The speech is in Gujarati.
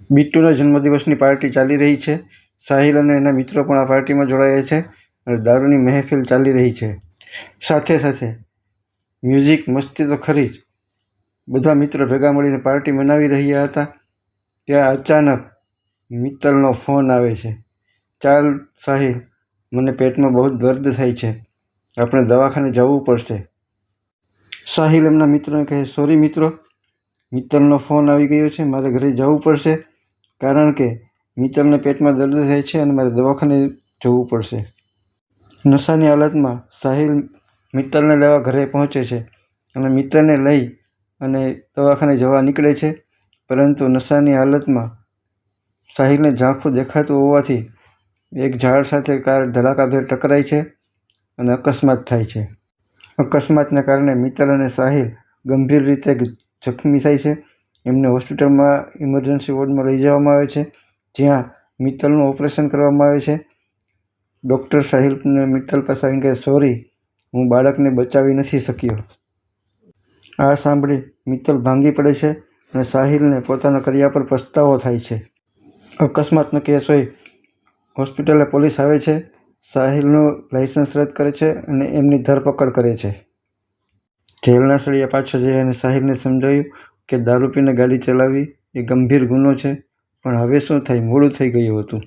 બિટ્ટુના જન્મદિવસની પાર્ટી ચાલી રહી છે. સાહિલ અને એના મિત્રો પણ આ પાર્ટીમાં જોડાયા છે અને દારૂની મહેફિલ ચાલી રહી છે. સાથે સાથે મ્યુઝિક, મસ્તી તો ખરી જ. બધા મિત્રો ભેગા મળીને પાર્ટી મનાવી રહ્યા હતા. ત્યાં અચાનક મિત્તલનો ફોન આવે છે. ચાલ સાહિલ, મને પેટમાં બહુ દર્દ થાય છે, આપણે દવાખાને જવું પડશે. સાહિલ એમના મિત્રોને કહે, સોરી મિત્રો, મિત્તલનો ફોન આવી ગયો છે, મારે ઘરે જવું પડશે, કારણ કે મિત્તલને પેટમાં દર્દ થાય છે અને મારે દવાખાને જવું પડશે. નશાની હાલતમાં સાહિલ મિત્તલને લેવા ઘરે પહોંચે છે અને મિત્તલને લઈ અને દવાખાને જવા નીકળે છે. પરંતુ નશાની હાલતમાં સાહિલને ઝાંખું દેખાતું હોવાથી એક ઝાડ સાથે કાર ધડાકાભેર ટકરાય છે અને અકસ્માત થાય છે. અકસ્માતને કારણે મિત્તલ અને સાહિલ ગંભીર રીતે જખમી થાય છે. એમને હોસ્પિટલમાં ઇમરજન્સી વોર્ડમાં લઈ જવામાં આવે છે, જ્યાં મિત્તલનું ઓપરેશન કરવામાં આવે છે. ડૉક્ટર સાહિલને મિત્તલ પાસે આવીને કહે, સોરી, હું બાળકને બચાવી નથી શક્યો. આ સાંભળી મિત્તલ ભાંગી પડે છે અને સાહિલને પોતાના કર્યા પર પસ્તાવો થાય છે. અકસ્માતનો કેસ હોય, હોસ્પિટલે પોલીસ આવે છે, સાહિલનું લાયસન્સ રદ કરે છે અને એમની ધરપકડ કરે છે. જેલના સળિયા પાછળ જઈ અને સાહિલને સમજાવ્યું કે દારૂ પીને ગાડી ચલાવવી એ ગંભીર ગુનો છે, પણ હવે શું થાય, મોડું થઈ ગયું હતું.